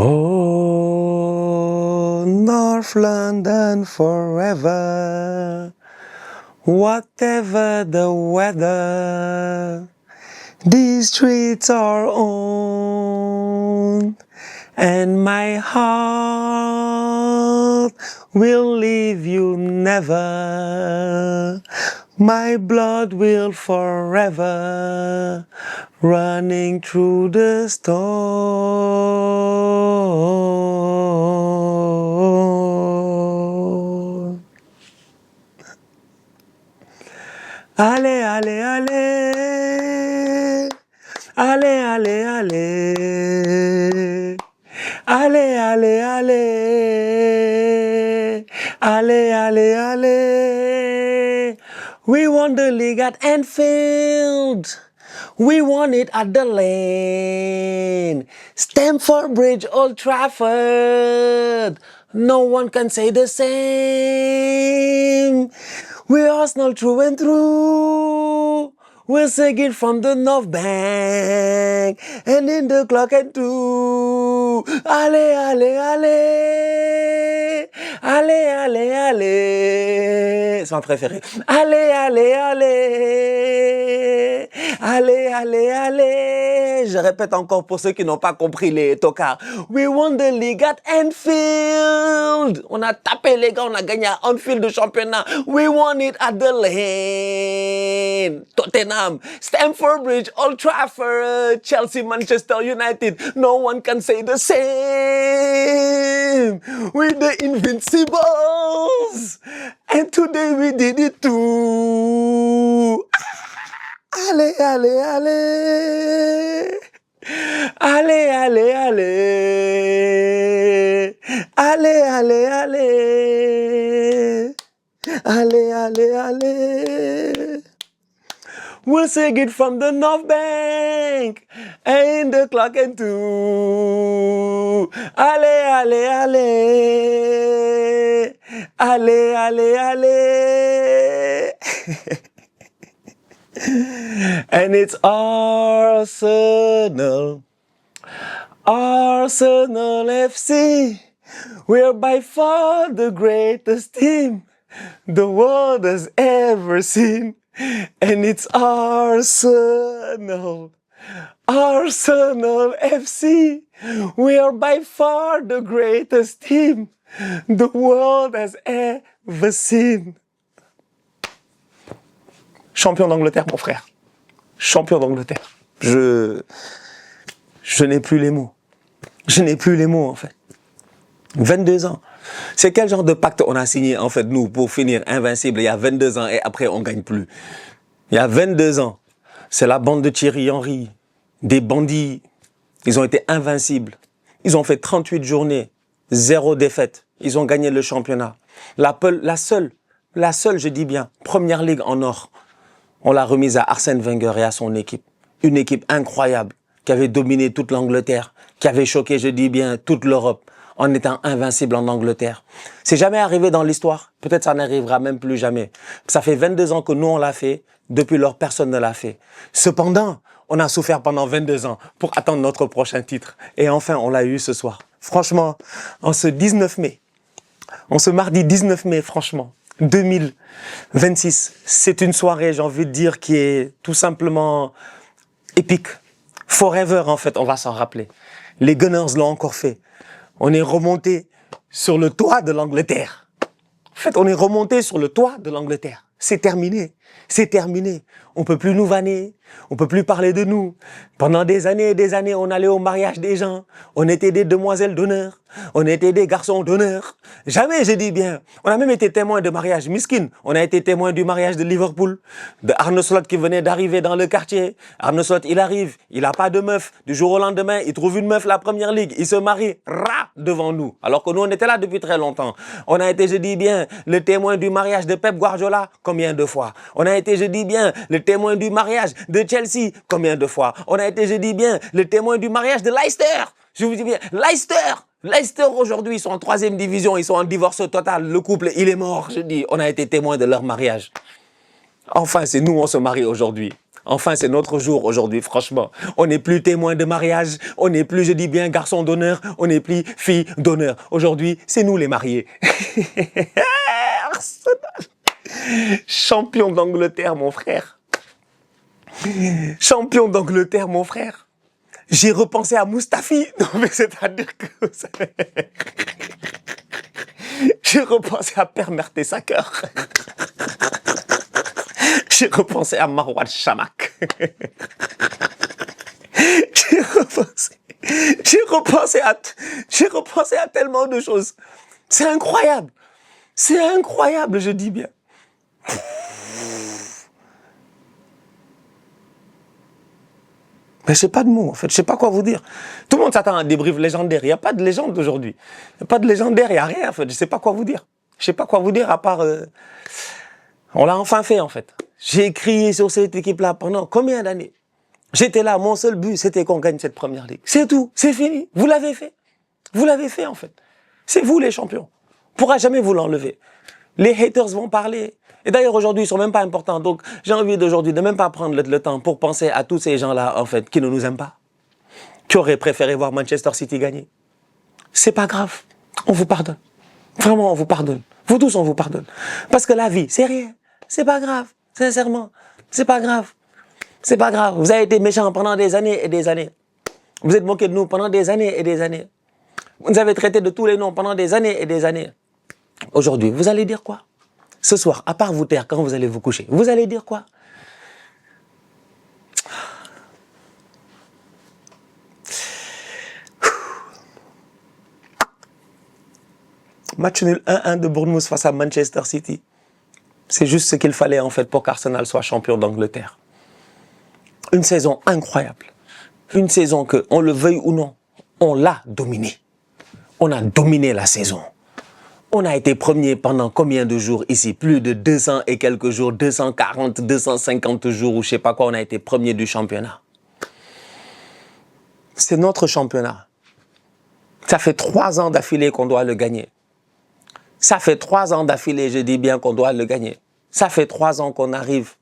Oh, North London forever, whatever the weather, these streets are on, and my heart will leave you never. My blood will forever running through the storm. Allez, allez, allez. Allez, allez, allez. Allez, allez, allez. Allez, allez, allez. We won the league at Anfield. We won it at the Lane. Stamford Bridge, Old Trafford. No one can say the same. We're Arsenal through and through. We're singing from the North Bank. And in the clock at 2. Allez, allez, allez. Allez, allez, allez. C'est ma préférée. Allez, allez, allez. Allez, allez, allez. Je répète encore pour ceux qui n'ont pas compris les tocards. We won the league at Anfield. On a tapé les gars, on a gagné à Anfield de championnat. We won it at the Lane. Tottenham, Stamford Bridge, Old Trafford, Chelsea, Manchester United. No one can say the same. We're the Invincibles. And today we did it too. Allez, allez, allez. Allez, allez, allez. Allez, allez, allez. Allez, allez, allez. We'll sing it from the North Bank. And the clock at 2. Allez, allez, allez. Allez, allez, allez. And it's Arsenal, Arsenal FC. We're by far the greatest team the world has ever seen. And it's Arsenal, Arsenal FC. We are by far the greatest team the world has ever seen. Champion d'Angleterre, mon frère. Champion d'Angleterre. Je n'ai plus les mots. Je n'ai plus les mots, en fait. 22 ans. C'est quel genre de pacte on a signé, en fait, nous, pour finir invincible il y a 22 ans et après on ne gagne plus. Il y a 22 ans, c'est la bande de Thierry Henry, des bandits. Ils ont été invincibles. Ils ont fait 38 journées, 0 défaite. Ils ont gagné le championnat. La seule, je dis bien, première ligue en or. On l'a remise à Arsène Wenger et à son équipe. Une équipe incroyable, qui avait dominé toute l'Angleterre, qui avait choqué, je dis bien, toute l'Europe, en étant invincible en Angleterre. C'est jamais arrivé dans l'histoire. Peut-être ça n'arrivera même plus jamais. Ça fait 22 ans que nous, on l'a fait. Depuis lors, personne ne l'a fait. Cependant, on a souffert pendant 22 ans pour attendre notre prochain titre. Et enfin, on l'a eu ce soir. Franchement, en ce 19 mai, en ce mardi 19 mai, franchement, 2026, c'est une soirée, j'ai envie de dire, qui est tout simplement épique. Forever, en fait, on va s'en rappeler. Les Gunners l'ont encore fait. On est remonté sur le toit de l'Angleterre. En fait, on est remonté sur le toit de l'Angleterre. C'est terminé. C'est terminé. On peut plus nous vanner. On peut plus parler de nous. Pendant des années et des années, on allait au mariage des gens. On était des demoiselles d'honneur. On était des garçons d'honneur. Jamais, je dis bien. On a même été témoin de mariage miskin. On a été témoin du mariage de Liverpool, de Arne Slot qui venait d'arriver dans le quartier. Arne Slot, il arrive, il a pas de meuf. Du jour au lendemain, il trouve une meuf, la première ligue. Il se marie, devant nous. Alors que nous, on était là depuis très longtemps. On a été, je dis bien, le témoin du mariage de Pep Guardiola. Combien de fois? On a été, je dis bien, le témoin du mariage de Chelsea. Combien de fois? On a été, je dis bien, le témoin du mariage de Leicester. Je vous dis bien, Leicester aujourd'hui, ils sont en 3e division, ils sont en divorce total. Le couple, il est mort, je dis. On a été témoin de leur mariage. Enfin, c'est nous, on se marie aujourd'hui. Enfin, c'est notre jour aujourd'hui, franchement. On n'est plus témoin de mariage, on n'est plus, je dis bien, garçon d'honneur, on n'est plus fille d'honneur. Aujourd'hui, c'est nous les mariés. Arsenal. Champion d'Angleterre, mon frère. Champion d'Angleterre, mon frère. J'ai repensé à Mustafi. Non, mais c'est-à-dire que... J'ai repensé à Père Mertesacker. J'ai repensé à Marwan Chamak. J'ai repensé à tellement de choses. C'est incroyable. C'est incroyable, je dis bien. Mais je sais pas de mots, en fait. Je sais pas quoi vous dire. Tout le monde s'attend à un débrief légendaire. Il n'y a pas de légende aujourd'hui. Il n'y a pas de légendaire, il n'y a rien, en fait. Je sais pas quoi vous dire. Je sais pas quoi vous dire à part... On l'a enfin fait, en fait. J'ai crié sur cette équipe-là pendant combien d'années? J'étais là, mon seul but, c'était qu'on gagne cette première ligue. C'est tout, c'est fini. Vous l'avez fait. Vous l'avez fait, en fait. C'est vous, les champions. On ne pourra jamais vous l'enlever. Les haters vont parler. Et d'ailleurs, aujourd'hui, ils sont même pas importants. Donc, j'ai envie d'aujourd'hui de même pas prendre le temps pour penser à tous ces gens-là, en fait, qui ne nous aiment pas. Qui auraient préféré voir Manchester City gagner. C'est pas grave. On vous pardonne. Vraiment, on vous pardonne. Vous tous, on vous pardonne. Parce que la vie, c'est rien. C'est pas grave. Sincèrement. C'est pas grave. C'est pas grave. Vous avez été méchants pendant des années et des années. Vous êtes moqué de nous pendant des années et des années. Vous nous avez traités de tous les noms pendant des années et des années. Aujourd'hui, vous allez dire quoi? Ce soir, à part vous taire quand vous allez vous coucher, vous allez dire quoi? Match nul 1-1 de Bournemouth face à Manchester City. C'est juste ce qu'il fallait en fait pour qu'Arsenal soit champion d'Angleterre. Une saison incroyable. Une saison que, on le veuille ou non, on l'a dominée. On a dominé la saison. On a été premier pendant combien de jours ici? Plus de 200 et quelques jours, 240, 250 jours ou je sais pas quoi, on a été premier du championnat. C'est notre championnat. Ça fait 3 ans d'affilée qu'on doit le gagner. Ça fait 3 ans d'affilée, je dis bien qu'on doit le gagner. Ça fait 3 ans qu'on arrive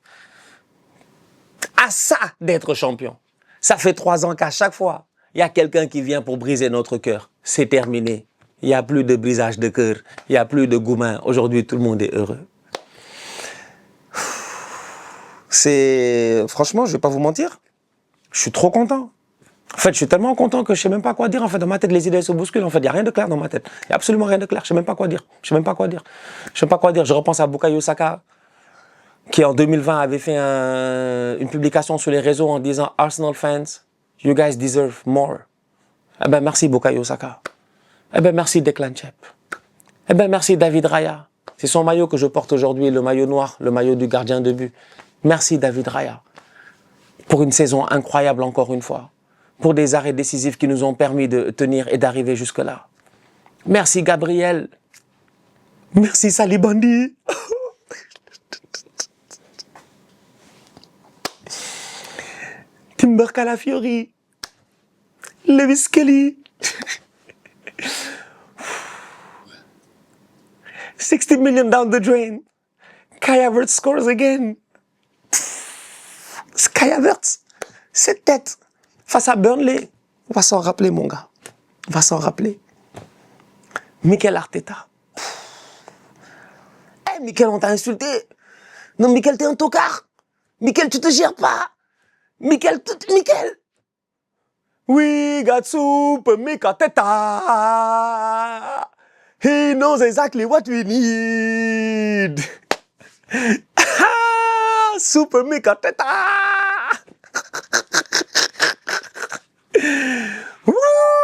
à ça d'être champion. Ça fait 3 ans qu'à chaque fois, il y a quelqu'un qui vient pour briser notre cœur. C'est terminé. Il n'y a plus de brisage de cœur. Il n'y a plus de gourmand. Aujourd'hui, tout le monde est heureux. Franchement, je ne vais pas vous mentir. Je suis trop content. En fait, je suis tellement content que je ne sais même pas quoi dire. En fait, dans ma tête, les idées se bousculent. En fait, il n'y a rien de clair dans ma tête. Il n'y a absolument rien de clair. Je ne sais même pas quoi dire. Je ne sais même pas quoi dire. Je ne sais pas quoi dire. Je repense à Bukayo Saka, qui en 2020 avait fait une publication sur les réseaux en disant « Arsenal fans, you guys deserve more ». Eh ben, merci Bukayo Saka. Eh ben, merci Declan Chep. Eh ben, merci David Raya. C'est son maillot que je porte aujourd'hui, le maillot noir, le maillot du gardien de but. Merci David Raya. Pour une saison incroyable encore une fois. Pour des arrêts décisifs qui nous ont permis de tenir et d'arriver jusque-là. Merci Gabriel. Merci Salibandi. Timber Calafiori. Lewis Kelly. 60 million down the drain. Kai Havertz scores again. Kai Havertz, cette tête face à Burnley. On va s'en rappeler, mon gars. On va s'en rappeler. Mikel Arteta. Eh, Mikel, on t'a insulté. Non, Mikel, t'es un tocard. Mikel, tu te gères pas. Mikel. We got Super Mikel Arteta. He knows exactly what we need. Super Mikel Arteta.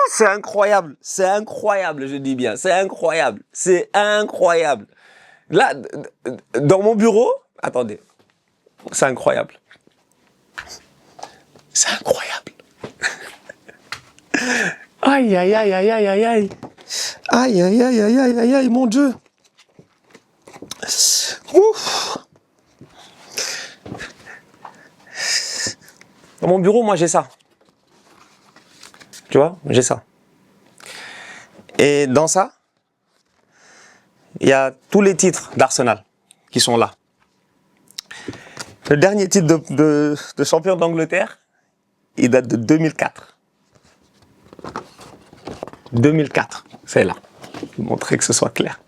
C'est incroyable, je dis bien, c'est incroyable. Là, dans mon bureau, attendez, c'est incroyable. C'est incroyable. Aïe, aïe, aïe, aïe, aïe, aïe, aïe. Aïe, aïe, aïe, aïe, aïe, aïe, aïe, mon Dieu. Ouf. Dans mon bureau, moi, j'ai ça. Tu vois, j'ai ça. Et dans ça, il y a tous les titres d'Arsenal qui sont là. Le dernier titre de champion d'Angleterre, il date de 2004. 2004, c'est là. Je vais montrer que ce soit clair.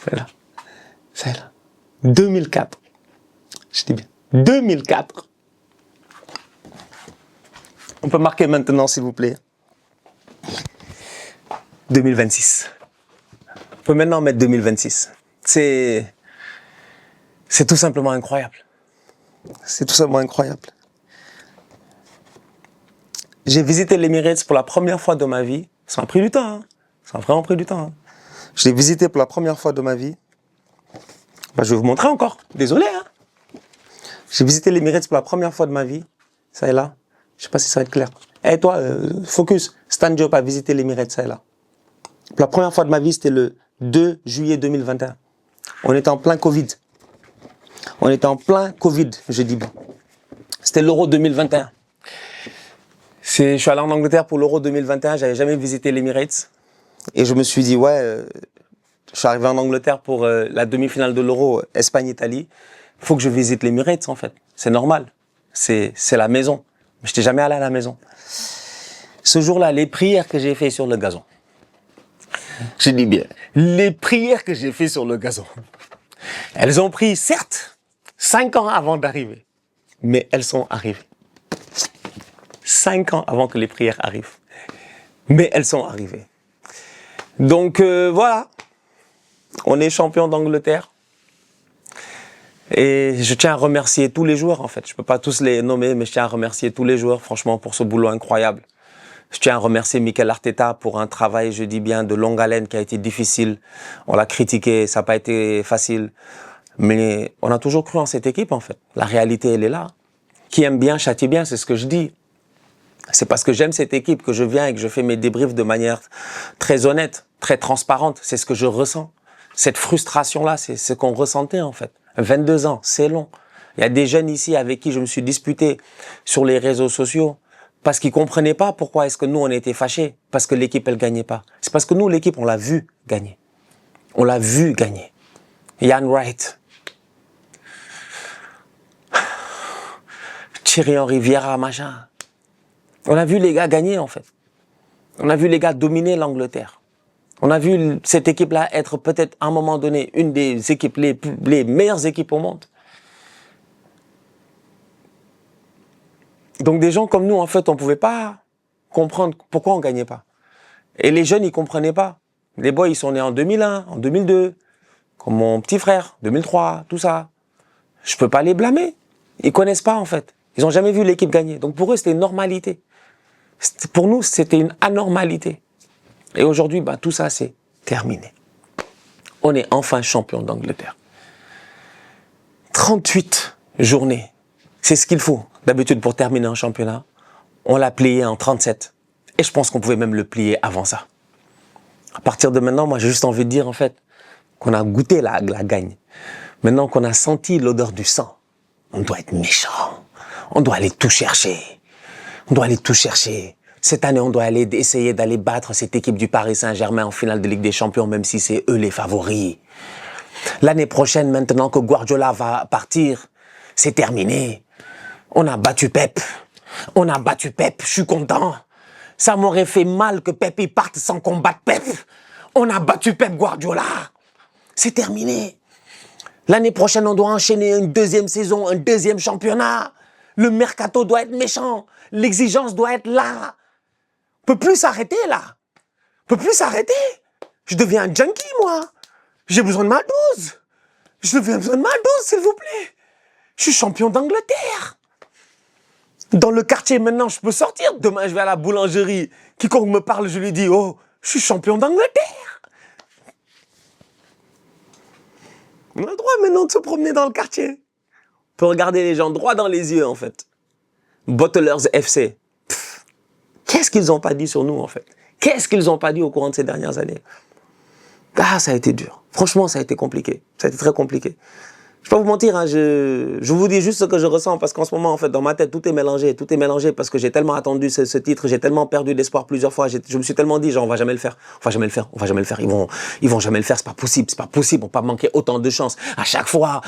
C'est là. C'est là. 2004. Je dis bien. 2004. On peut marquer maintenant, s'il vous plaît. 2026. On peut maintenant mettre 2026. C'est tout simplement incroyable. C'est tout simplement incroyable. J'ai visité l'Emirates pour la première fois de ma vie. Ça a pris du temps. Hein. Ça a vraiment pris du temps. Hein. Je l'ai visité pour la première fois de ma vie. Bah, je vais vous montrer encore. Désolé. Hein. J'ai visité l'Emirates pour la première fois de ma vie. Ça est là. Je sais pas si ça va être clair. Eh toi, focus. Stan Diop a visité l'Emirates. Ça est là. Pour la première fois de ma vie, c'était le 2 juillet 2021. On était en plein Covid. On était en plein Covid, je dis bien. C'était l'Euro 2021. Je suis allé en Angleterre pour l'Euro 2021. J'avais jamais visité l'Emirates. Et je me suis dit, ouais, je suis arrivé en Angleterre pour la demi-finale de l'Euro, Espagne-Italie. Il faut que je visite l'Emirates, en fait. C'est normal. C'est la maison. Mais je n'étais jamais allé à la maison. Ce jour-là, les prières que j'ai fait sur le gazon. Je dis bien, les prières que j'ai fait sur le gazon. Elles ont pris, certes, 5 ans avant d'arriver. Mais elles sont arrivées. 5 ans avant que les prières arrivent. Mais elles sont arrivées. Donc voilà, on est champion d'Angleterre. Et je tiens à remercier tous les joueurs en fait. Je ne peux pas tous les nommer, mais je tiens à remercier tous les joueurs franchement pour ce boulot incroyable. Je tiens à remercier Mikel Arteta pour un travail, je dis bien, de longue haleine qui a été difficile. On l'a critiqué, ça n'a pas été facile. Mais on a toujours cru en cette équipe en fait. La réalité, elle est là. Qui aime bien, châtie bien, c'est ce que je dis. C'est parce que j'aime cette équipe que je viens et que je fais mes débriefs de manière très honnête, très transparente. C'est ce que je ressens. Cette frustration-là, c'est ce qu'on ressentait en fait. 22 ans, c'est long. Il y a des jeunes ici avec qui je me suis disputé sur les réseaux sociaux parce qu'ils comprenaient pas pourquoi est-ce que nous, on était fâchés. Parce que l'équipe, elle gagnait pas. C'est parce que nous, l'équipe, on l'a vu gagner. On l'a vu gagner. Ian Wright. Thierry Henry, Vieira, machin. On a vu les gars gagner, en fait. On a vu les gars dominer l'Angleterre. On a vu cette équipe-là être peut-être à un moment donné une des équipes, les meilleures équipes au monde. Donc des gens comme nous, en fait, on ne pouvait pas comprendre pourquoi on ne gagnait pas. Et les jeunes, ils ne comprenaient pas. Les boys, ils sont nés en 2001, en 2002, comme mon petit frère, 2003, tout ça. Je ne peux pas les blâmer. Ils ne connaissent pas, en fait. Ils n'ont jamais vu l'équipe gagner. Donc pour eux, c'était une normalité. Pour nous, c'était une anormalité. Et aujourd'hui, ben, tout ça, c'est terminé. On est enfin champion d'Angleterre. 38 journées. C'est ce qu'il faut, d'habitude, pour terminer un championnat. On l'a plié en 37. Et je pense qu'on pouvait même le plier avant ça. À partir de maintenant, moi, j'ai juste envie de dire, en fait, qu'on a goûté la gagne. Maintenant qu'on a senti l'odeur du sang, on doit être méchant. On doit aller tout chercher. On doit aller tout chercher. Cette année, on doit aller essayer d'aller battre cette équipe du Paris Saint-Germain en finale de Ligue des Champions, même si c'est eux les favoris. L'année prochaine, maintenant que Guardiola va partir, c'est terminé. On a battu Pep. On a battu Pep. Je suis content. Ça m'aurait fait mal que Pep y parte sans combattre Pep. On a battu Pep Guardiola. C'est terminé. L'année prochaine, on doit enchaîner une deuxième saison, un deuxième championnat. Le mercato doit être méchant. L'exigence doit être là. On peut plus s'arrêter là. On peut plus s'arrêter. Je deviens un junkie, moi. J'ai besoin de ma dose. Je deviens besoin de ma dose, s'il vous plaît. Je suis champion d'Angleterre. Dans le quartier, maintenant, je peux sortir. Demain, je vais à la boulangerie. Quiconque me parle, je lui dis, oh, je suis champion d'Angleterre. On a le droit maintenant de se promener dans le quartier. On peut regarder les gens droit dans les yeux, en fait. Bottlers FC. Qu'est-ce qu'ils n'ont pas dit sur nous, en fait? Qu'est-ce qu'ils n'ont pas dit au courant de ces dernières années? Ah, ça a été dur. Franchement, ça a été compliqué. Ça a été très compliqué. Je vais pas vous mentir, hein, je vous dis juste ce que je ressens parce qu'en ce moment, en fait, dans ma tête, tout est mélangé parce que j'ai tellement attendu ce titre, j'ai tellement perdu d'espoir plusieurs fois, je me suis tellement dit, genre, on va jamais le faire, on va jamais le faire, on va jamais le faire, ils vont jamais le faire, c'est pas possible, on peut pas manquer autant de chance. À chaque fois,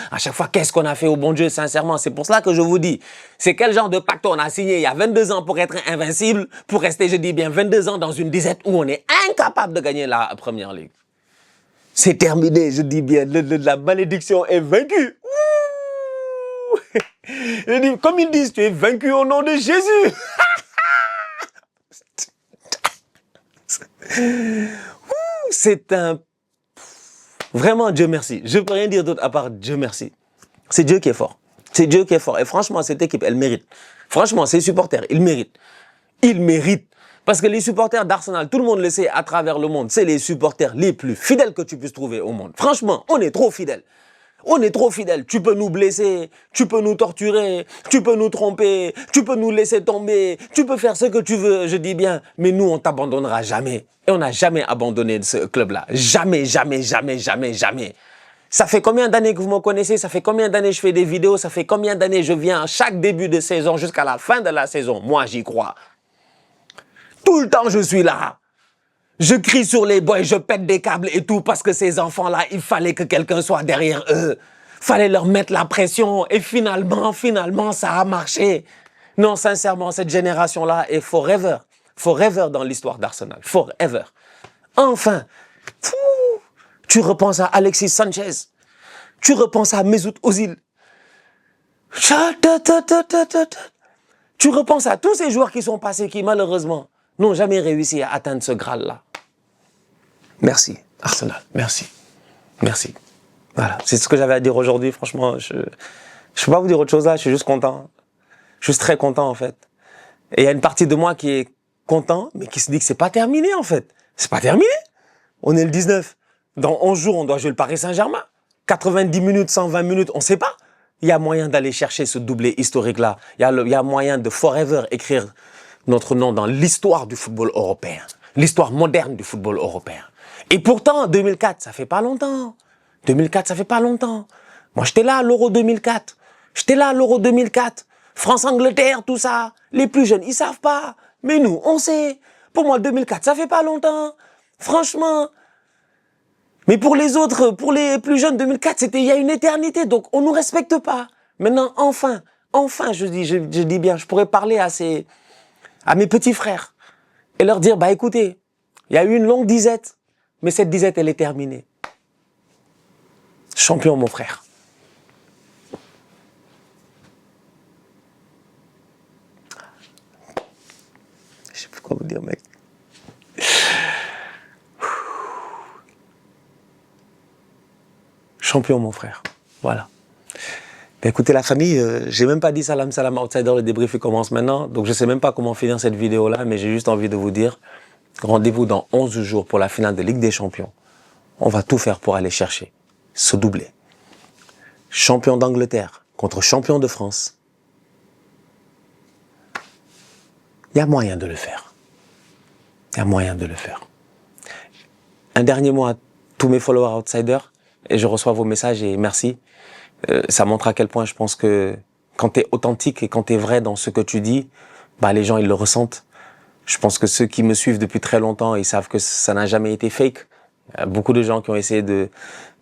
qu'est-ce qu'on a fait au bon Dieu, sincèrement, c'est pour cela que je vous dis, c'est quel genre de pacte on a signé il y a 22 ans pour être invincible, pour rester, je dis bien, 22 ans dans une disette où on est incapable de gagner la Première Ligue. C'est terminé, je dis bien, la malédiction est vaincue. Je dis, comme ils disent, tu es vaincu au nom de Jésus. C'est un... Vraiment, Dieu merci. Je ne peux rien dire d'autre à part Dieu merci. C'est Dieu qui est fort. C'est Dieu qui est fort. Et franchement, cette équipe, elle mérite. Franchement, ses supporters, ils méritent. Ils méritent. Parce que les supporters d'Arsenal, tout le monde le sait à travers le monde, c'est les supporters les plus fidèles que tu puisses trouver au monde. Franchement, on est trop fidèles. On est trop fidèles. Tu peux nous blesser, tu peux nous torturer, tu peux nous tromper, tu peux nous laisser tomber, tu peux faire ce que tu veux, je dis bien. Mais nous, on t'abandonnera jamais. Et on n'a jamais abandonné ce club-là. Jamais, jamais, jamais, jamais, jamais. Ça fait combien d'années que vous me connaissez? Ça fait combien d'années que je fais des vidéos? Ça fait combien d'années je viens à chaque début de saison jusqu'à la fin de la saison? Moi, j'y crois. Tout le temps, je suis là. Je crie sur les boys, je pète des câbles et tout parce que ces enfants-là, il fallait que quelqu'un soit derrière eux. Fallait leur mettre la pression et finalement, ça a marché. Non, sincèrement, cette génération-là est forever. Forever dans l'histoire d'Arsenal. Forever. Enfin, tu repenses à Alexis Sanchez. Tu repenses à Mesut Ozil. Tu repenses à tous ces joueurs qui sont passés, qui malheureusement n'ont jamais réussi à atteindre ce Graal-là. Merci, Arsenal. Merci. Merci. Voilà, c'est ce que j'avais à dire aujourd'hui. Franchement, je ne peux pas vous dire autre chose là. Je suis juste content. Je suis très content, en fait. Et il y a une partie de moi qui est content, mais qui se dit que c'est pas terminé, en fait. C'est pas terminé. On est le 19. Dans 11 jours, on doit jouer le Paris Saint-Germain. 90 minutes, 120 minutes, on ne sait pas. Il y a moyen d'aller chercher ce doublé historique-là. Il y a moyen de forever écrire notre nom dans l'histoire du football européen. L'histoire moderne du football européen. Et pourtant, 2004, ça fait pas longtemps. 2004, ça fait pas longtemps. Moi, j'étais là à l'Euro 2004. J'étais là à l'Euro 2004. France-Angleterre, tout ça. Les plus jeunes, ils savent pas. Mais nous, on sait. Pour moi, 2004, ça fait pas longtemps. Franchement. Mais pour les autres, pour les plus jeunes, 2004, c'était il y a une éternité. Donc, on nous respecte pas. Maintenant, enfin, je dis bien, je pourrais parler à mes petits frères et leur dire, bah écoutez, il y a eu une longue disette, mais cette disette, elle est terminée. Champion, mon frère. Je sais plus quoi vous dire, mec. Champion, mon frère. Voilà. Ben écoutez, la famille, j'ai même pas dit salam outsider, le débrief il commence maintenant. Donc je sais même pas comment finir cette vidéo-là, mais j'ai juste envie de vous dire, rendez-vous dans 11 jours pour la finale de Ligue des Champions. On va tout faire pour aller chercher ce doublé. Champion d'Angleterre contre champion de France. Il y a moyen de le faire. Il y a moyen de le faire. Un dernier mot à tous mes followers outsiders, et je reçois vos messages et merci. Ça montre à quel point je pense que quand tu es authentique et quand tu es vrai dans ce que tu dis, bah les gens ils le ressentent. Je pense que ceux qui me suivent depuis très longtemps, ils savent que ça n'a jamais été fake. Il y a beaucoup de gens qui ont essayé de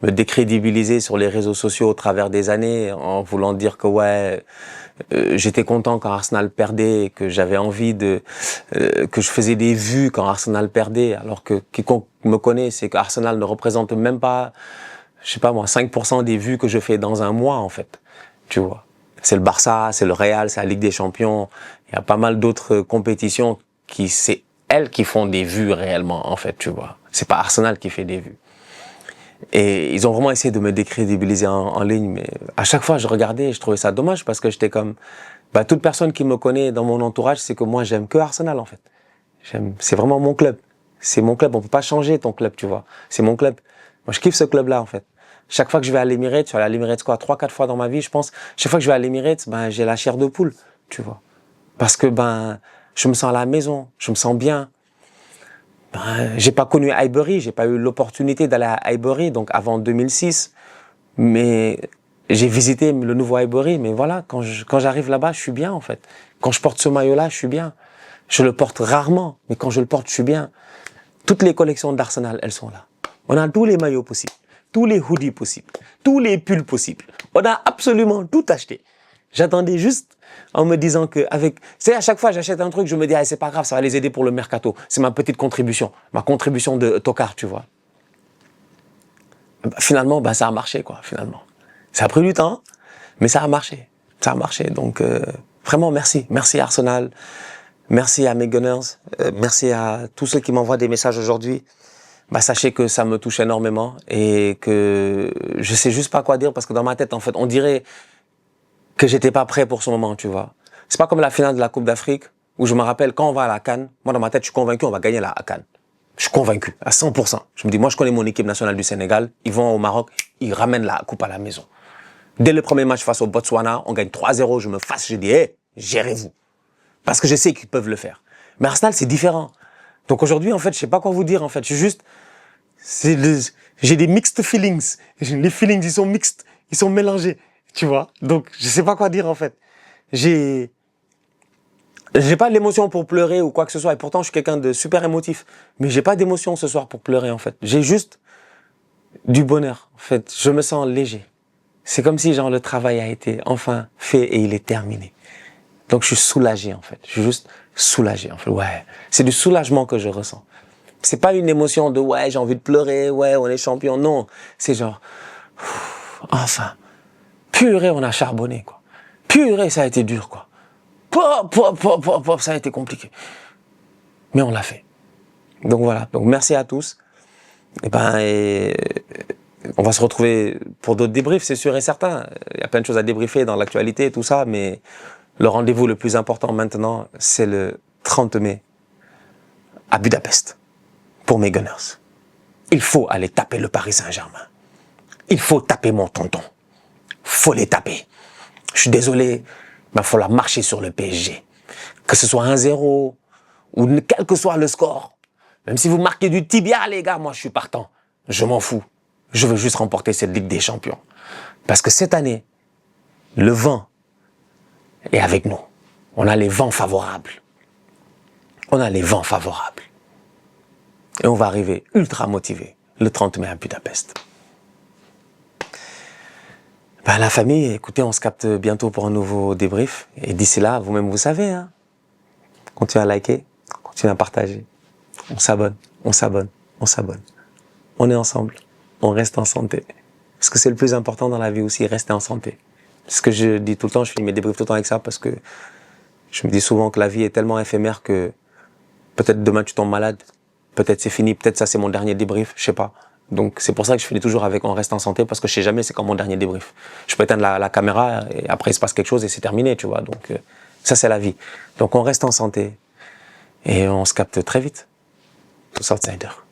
me décrédibiliser sur les réseaux sociaux au travers des années en voulant dire que ouais, j'étais content quand Arsenal perdait, que j'avais envie que je faisais des vues quand Arsenal perdait, alors que quiconque me connaît, c'est qu'Arsenal ne représente même pas, je sais pas moi, 5% des vues que je fais dans un mois en fait, tu vois. C'est le Barça, c'est le Real, c'est la Ligue des Champions, il y a pas mal d'autres compétitions c'est elles qui font des vues réellement en fait, tu vois. C'est pas Arsenal qui fait des vues. Et ils ont vraiment essayé de me décrédibiliser en ligne, mais à chaque fois je regardais et je trouvais ça dommage parce que j'étais comme, bah, toute personne qui me connaît dans mon entourage, c'est que moi j'aime que Arsenal en fait. C'est vraiment mon club. C'est mon club, on peut pas changer ton club, tu vois. C'est mon club. Moi je kiffe ce club-là en fait. Chaque fois que je vais à l'Emirates, je suis allé à l'Emirates quoi, 3-4 fois dans ma vie, je pense. Chaque fois que je vais à l'Emirates, ben j'ai la chair de poule, tu vois. Parce que ben je me sens à la maison, je me sens bien. J'ai pas connu Highbury, j'ai pas eu l'opportunité d'aller à Highbury, donc avant 2006. Mais J'ai visité le nouveau Highbury, mais voilà, quand j'arrive là-bas, je suis bien en fait. Quand je porte ce maillot-là, je suis bien. Je le porte rarement, mais quand je le porte, je suis bien. Toutes les collections d'Arsenal, elles sont là. On a tous les maillots possibles, tous les hoodies possibles, tous les pulls possibles. On a absolument tout acheté. J'attendais juste en me disant que c'est à chaque fois j'achète un truc, je me dis c'est pas grave, ça va les aider pour le mercato. C'est ma petite contribution, ma contribution de tocard, tu vois. Finalement, ça a marché quoi. Finalement, ça a pris du temps, mais ça a marché. Ça a marché. Donc vraiment merci Arsenal, merci à mes Gunners, merci à tous ceux qui m'envoient des messages aujourd'hui. Sachez que ça me touche énormément et que je sais juste pas quoi dire parce que dans ma tête, en fait, on dirait que j'étais pas prêt pour ce moment, tu vois. C'est pas comme la finale de la Coupe d'Afrique où je me rappelle quand on va à la CAN, moi dans ma tête, je suis convaincu on va gagner la CAN. Je suis convaincu à 100%. Je me dis, moi je connais mon équipe nationale du Sénégal, ils vont au Maroc, ils ramènent la coupe à la maison. Dès le premier match face au Botswana, on gagne 3-0, je me fasse, je dis, gérez-vous. Parce que je sais qu'ils peuvent le faire. Mais Arsenal, c'est différent. Donc aujourd'hui, en fait, je sais pas quoi vous dire, en fait. Je suis juste, j'ai des mixed feelings. Les feelings, ils sont mixed, ils sont mélangés, tu vois. Donc, je sais pas quoi dire, en fait. J'ai pas l'émotion pour pleurer ou quoi que ce soit. Et pourtant, je suis quelqu'un de super émotif. Mais j'ai pas d'émotion ce soir pour pleurer, en fait. J'ai juste du bonheur, en fait. Je me sens léger. C'est comme si, genre, le travail a été enfin fait et il est terminé. Donc, je suis soulagé, en fait. Je suis juste soulagé, en fait. Ouais. C'est du soulagement que je ressens. C'est pas une émotion de, ouais, j'ai envie de pleurer, ouais, on est champion. Non. C'est genre, enfin. Purée, on a charbonné, quoi. Purée, ça a été dur, quoi. Ça a été compliqué. Mais on l'a fait. Donc voilà. Donc merci à tous. On va se retrouver pour d'autres débriefs, c'est sûr et certain. Il y a plein de choses à débriefer dans l'actualité et tout ça, mais le rendez-vous le plus important maintenant, c'est le 30 mai à Budapest pour mes Gunners. Il faut aller taper le Paris Saint-Germain. Il faut taper mon tonton. Faut les taper. Je suis désolé, mais il va falloir marcher sur le PSG. Que ce soit 1-0 ou quel que soit le score. Même si vous marquez du tibia, les gars, moi je suis partant. Je m'en fous. Je veux juste remporter cette Ligue des Champions. Parce que cette année, le vent est avec nous. On a les vents favorables. On a les vents favorables. Et on va arriver ultra motivé le 30 mai à Budapest. La famille, écoutez, on se capte bientôt pour un nouveau débrief. Et d'ici là, vous-même, vous savez, hein. Continuez à liker, continuez à partager. On s'abonne, on s'abonne, on s'abonne. On est ensemble, on reste en santé. Parce que c'est le plus important dans la vie aussi, rester en santé. C'est ce que je dis tout le temps, je finis mes débriefs tout le temps avec ça parce que je me dis souvent que la vie est tellement éphémère que peut-être demain tu tombes malade, peut-être c'est fini, peut-être ça c'est mon dernier débrief, je sais pas. Donc c'est pour ça que je finis toujours avec on reste en santé parce que je sais jamais c'est quand mon dernier débrief. Je peux éteindre la caméra et après il se passe quelque chose et c'est terminé, tu vois. Donc ça c'est la vie. Donc on reste en santé et on se capte très vite. Tous outsiders.